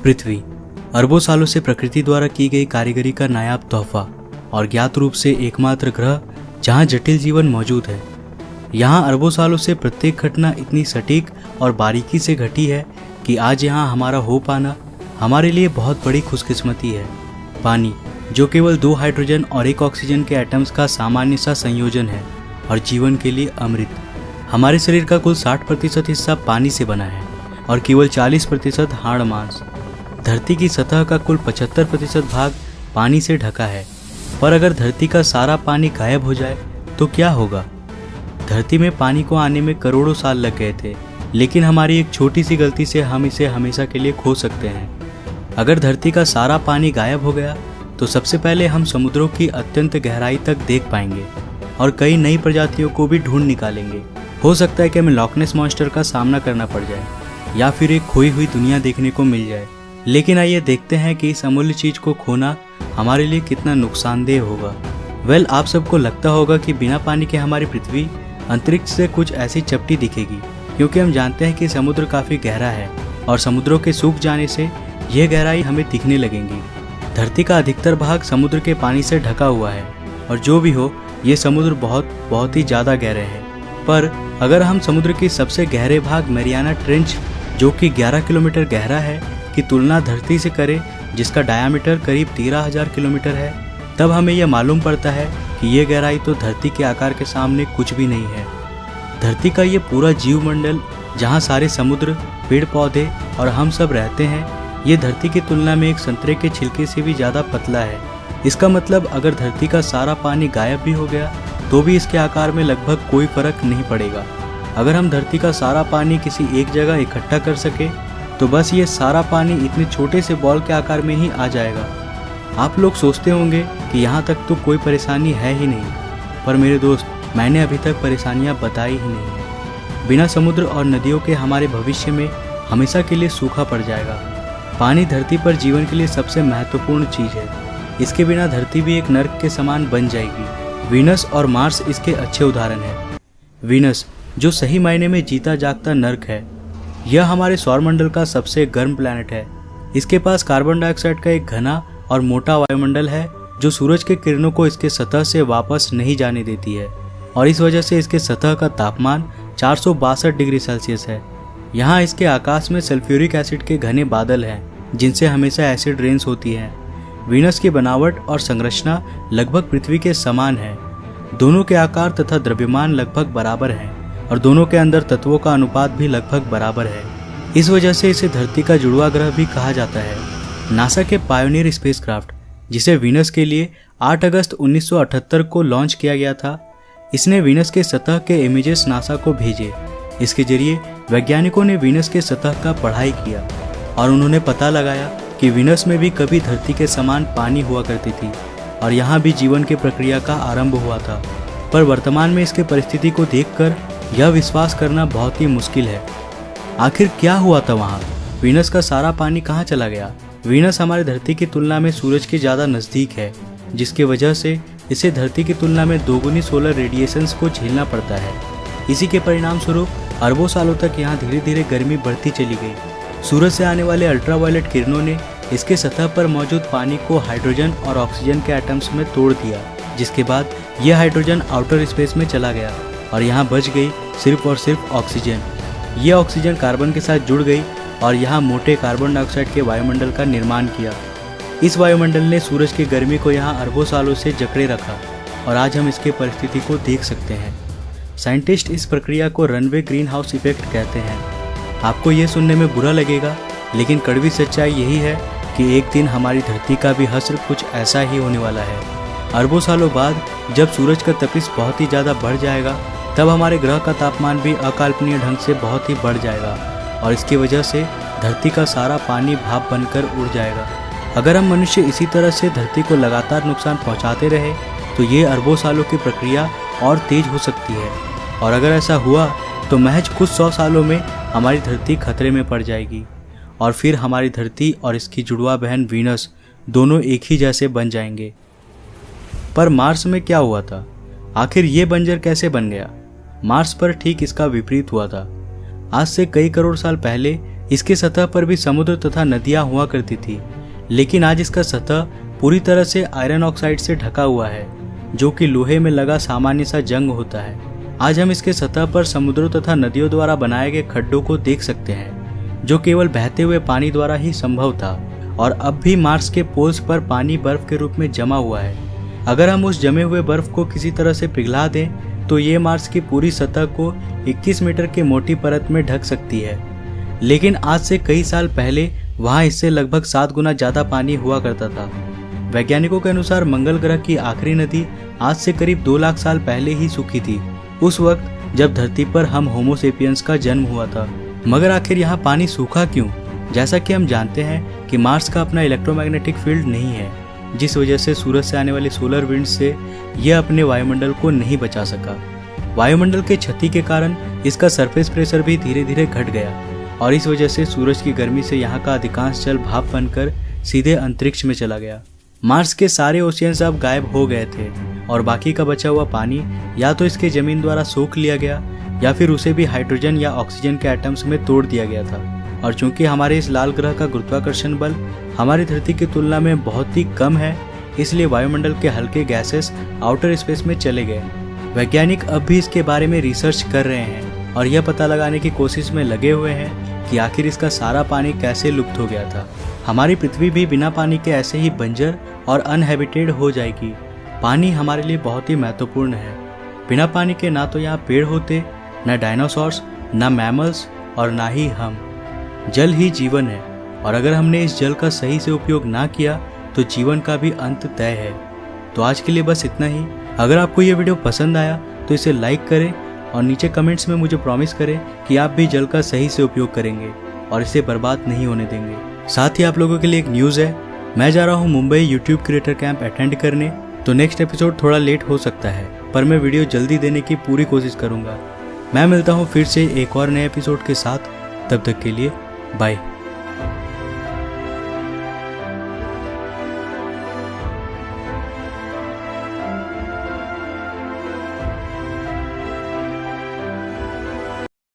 पृथ्वी अरबों सालों से प्रकृति द्वारा की गई कारीगरी का नायाब तोहफा और ज्ञात रूप से एकमात्र ग्रह जहां जटिल जीवन मौजूद है। यहाँ अरबों सालों से प्रत्येक घटना इतनी सटीक और बारीकी से घटी है कि आज यहाँ हमारा हो पाना हमारे लिए बहुत बड़ी खुशकिस्मती है। पानी, जो केवल 2 हाइड्रोजन और 1 ऑक्सीजन के एटम्स का सामान्य सा संयोजन है और जीवन के लिए अमृत। हमारे शरीर का कुल 60% हिस्सा पानी से बना है और केवल 40% हाड़ मांस। धरती की सतह का कुल 75% भाग पानी से ढका है। पर अगर धरती का सारा पानी गायब हो जाए तो क्या होगा? धरती में पानी को आने में करोड़ों साल लग गए थे, लेकिन हमारी एक छोटी सी गलती से हम इसे हमेशा के लिए खो सकते हैं। अगर धरती का सारा पानी गायब हो गया तो सबसे पहले हम समुद्रों की अत्यंत गहराई तक देख पाएंगे और कई नई प्रजातियों को भी ढूंढ निकालेंगे। हो सकता है कि हमें लॉकनेस मॉन्स्टर का सामना करना पड़ जाए या फिर एक खोई हुई दुनिया देखने को मिल जाए। लेकिन आइए देखते हैं कि इस अमूल्य चीज को खोना हमारे लिए कितना नुकसानदेह होगा। आप सबको लगता होगा कि बिना पानी के हमारी पृथ्वी अंतरिक्ष से कुछ ऐसी चपटी दिखेगी, क्योंकि हम जानते हैं कि समुद्र काफी गहरा है और समुद्रों के सूख जाने से यह गहराई हमें दिखने लगेंगी। धरती का अधिकतर भाग समुद्र के पानी से ढका हुआ है और जो भी हो, ये समुद्र बहुत ही ज्यादा गहरे हैं। पर अगर हम समुद्र के सबसे गहरे भाग मैरियाना ट्रेंच, जो कि 11 किलोमीटर गहरा है, की तुलना धरती से करें, जिसका डायामीटर करीब 13,000 किलोमीटर है, तब हमें यह मालूम पड़ता है कि यह गहराई तो धरती के आकार के सामने कुछ भी नहीं है। धरती का ये पूरा जीवमंडल, जहाँ सारे समुद्र, पेड़ पौधे और हम सब रहते हैं, ये धरती की तुलना में एक संतरे के छिलके से भी ज़्यादा पतला है। इसका मतलब अगर धरती का सारा पानी गायब भी हो गया तो भी इसके आकार में लगभग कोई फर्क नहीं पड़ेगा। अगर हम धरती का सारा पानी किसी एक जगह इकट्ठा कर सके तो बस ये सारा पानी इतने छोटे से बॉल के आकार में ही आ जाएगा। आप लोग सोचते होंगे कि यहाँ तक तो कोई परेशानी है ही नहीं, पर मेरे दोस्त, मैंने अभी तक परेशानियाँ बताई ही नहीं है। बिना समुद्र और नदियों के हमारे भविष्य में हमेशा के लिए सूखा पड़ जाएगा। पानी धरती पर जीवन के लिए सबसे महत्वपूर्ण चीज़ है। इसके बिना धरती भी एक नर्क के समान बन जाएगी। वीनस और मार्स इसके अच्छे उदाहरण हैं। वीनस, जो सही मायने में जीता जागता नर्क है, यह हमारे सौरमंडल का सबसे गर्म प्लैनेट है। इसके पास कार्बन डाइऑक्साइड का एक घना और मोटा वायुमंडल है जो सूरज के किरणों को इसके सतह से वापस नहीं जाने देती है और इस वजह से इसके सतह का तापमान 462 डिग्री सेल्सियस है। यहाँ इसके आकाश में सल्फ्यूरिक एसिड के घने बादल हैं जिनसे हमेशा एसिड रेन्स होती है। वीनस की बनावट और संरचना लगभग पृथ्वी के समान है। दोनों के आकार तथा द्रव्यमान लगभग बराबर हैं और दोनों के अंदर तत्वों का अनुपात भी लगभग बराबर है। इस वजह से इसे धरती का जुड़वा ग्रह भी कहा जाता है। नासा के पायोनियर स्पेसक्राफ्ट, जिसे वीनस के लिए 8 अगस्त 1978 को लॉन्च किया गया था, इसने वीनस के सतह के इमेजेस नासा को भेजे। इसके जरिए वैज्ञानिकों ने वीनस के सतह का पढ़ाई किया और उन्होंने पता लगाया कि वीनस में भी कभी धरती के समान पानी हुआ करती थी और यहाँ भी जीवन की प्रक्रिया का आरंभ हुआ था। पर वर्तमान में इसके परिस्थिति को देखकर यह विश्वास करना बहुत ही मुश्किल है। आखिर क्या हुआ था वहाँ? वीनस का सारा पानी कहाँ चला गया? वीनस हमारे धरती की तुलना में सूरज के ज़्यादा नज़दीक है, जिसकी वजह से इसे धरती की तुलना में दोगुनी सोलर रेडिएशंस को झेलना पड़ता है। इसी के परिणाम स्वरूप अरबों सालों तक यहाँ धीरे धीरे गर्मी बढ़ती चली गई। सूरज से आने वाले अल्ट्रावायलेट किरणों ने इसके सतह पर मौजूद पानी को हाइड्रोजन और ऑक्सीजन के एटम्स में तोड़ दिया, जिसके बाद यह हाइड्रोजन आउटर स्पेस में चला गया और यहाँ बच गई सिर्फ और सिर्फ ऑक्सीजन। ये ऑक्सीजन कार्बन के साथ जुड़ गई और यहाँ मोटे कार्बन डाइऑक्साइड के वायुमंडल का निर्माण किया। इस वायुमंडल ने सूरज की गर्मी को यहाँ अरबों सालों से जकड़े रखा और आज हम इसके परिस्थिति को देख सकते हैं। साइंटिस्ट इस प्रक्रिया को रनवे ग्रीन हाउस इफेक्ट कहते हैं। आपको ये सुनने में बुरा लगेगा, लेकिन कड़वी सच्चाई यही है कि एक दिन हमारी धरती का भी हश्र कुछ ऐसा ही होने वाला है। अरबों सालों बाद जब सूरज का तपिश बहुत ही ज़्यादा बढ़ जाएगा, तब हमारे ग्रह का तापमान भी अकल्पनीय ढंग से बहुत ही बढ़ जाएगा और इसकी वजह से धरती का सारा पानी भाप बनकर उड़ जाएगा। अगर हम मनुष्य इसी तरह से धरती को लगातार नुकसान पहुंचाते रहे तो ये अरबों सालों की प्रक्रिया और तेज हो सकती है और अगर ऐसा हुआ तो महज कुछ 100 सालों में हमारी धरती खतरे में पड़ जाएगी और फिर हमारी धरती और इसकी जुड़वा बहन वीनस दोनों एक ही जैसे बन जाएंगे। पर मार्स में क्या हुआ था? आखिर ये बंजर कैसे बन गया? मार्स पर ठीक इसका विपरीत हुआ था। आज से कई करोड़ साल पहले इसके सतह पर भी समुद्र तथा नदियां हुआ करती थी, लेकिन आज इसका सतह पूरी तरह से आयरन ऑक्साइड से ढका हुआ है, जो कि लोहे में लगा सामान्य सा जंग होता है। आज हम इसके सतह पर समुद्रों तथा नदियों द्वारा बनाए गए खड्डों को देख सकते हैं, जो केवल बहते हुए पानी द्वारा ही संभव था। और अब भी मार्स के पोल्स पर पानी बर्फ के रूप में जमा हुआ है। अगर हम उस जमे हुए बर्फ को किसी तरह से पिघला दें तो ये मार्स की पूरी सतह को 21 मीटर की मोटी परत में ढक सकती है। लेकिन आज से कई साल पहले वहाँ इससे लगभग 7 गुना ज्यादा पानी हुआ करता था। वैज्ञानिकों के अनुसार मंगल ग्रह की आखिरी नदी आज से करीब 2 लाख साल पहले ही सूखी थी, उस वक्त जब धरती पर हम होमो सेपियंस का जन्म हुआ था। मगर आखिर यहाँ पानी सूखा क्यों? जैसा कि हम जानते हैं कि मार्स का अपना इलेक्ट्रोमैग्नेटिक फील्ड नहीं है, जिस वजह से सूरज से आने वाली सोलर विंड से यह अपने वायुमंडल को नहीं बचा सका। वायुमंडल के क्षति के कारण इसका सरफेस प्रेशर भी धीरे धीरे घट गया और इस वजह से सूरज की गर्मी से यहाँ का अधिकांश जल भाप बनकर सीधे अंतरिक्ष में चला गया। मार्स के सारे ओशियंस अब गायब हो गए थे और बाकी का बचा हुआ पानी या तो इसके जमीन द्वारा सोख लिया गया या फिर उसे भी हाइड्रोजन या ऑक्सीजन के एटम्स में तोड़ दिया गया था। और चूंकि हमारे इस लाल ग्रह का गुरुत्वाकर्षण बल हमारी धरती की तुलना में बहुत ही कम है, इसलिए वायुमंडल के हल्के गैसेस आउटर स्पेस में चले गए। वैज्ञानिक अब भी इसके बारे में रिसर्च कर रहे हैं और यह पता लगाने की कोशिश में लगे हुए हैं कि आखिर इसका सारा पानी कैसे लुप्त हो गया था। हमारी पृथ्वी भी बिना पानी के ऐसे ही बंजर और अनहैबिटेड हो जाएगी। पानी हमारे लिए बहुत ही महत्वपूर्ण है। बिना पानी के ना तो यहाँ पेड़ होते, न डायनासोर्स, न मैमल्स और ना ही हम। जल ही जीवन है और अगर हमने इस जल का सही से उपयोग ना किया तो जीवन का भी अंत तय है। तो आज के लिए बस इतना ही। अगर आपको ये वीडियो पसंद आया तो इसे लाइक करें और नीचे कमेंट्स में मुझे प्रॉमिस करें कि आप भी जल का सही से उपयोग करेंगे और इसे बर्बाद नहीं होने देंगे। साथ ही आप लोगों के लिए एक न्यूज़ है, मैं जा रहा हूँ Mumbai YouTube creator camp attend करने। तो नेक्स्ट एपिसोड थोड़ा लेट हो सकता है, पर मैं वीडियो जल्दी देने की पूरी कोशिश करूँगा। मैं मिलता हूँ फिर से एक और नए एपिसोड के साथ। तब तक के लिए बाय।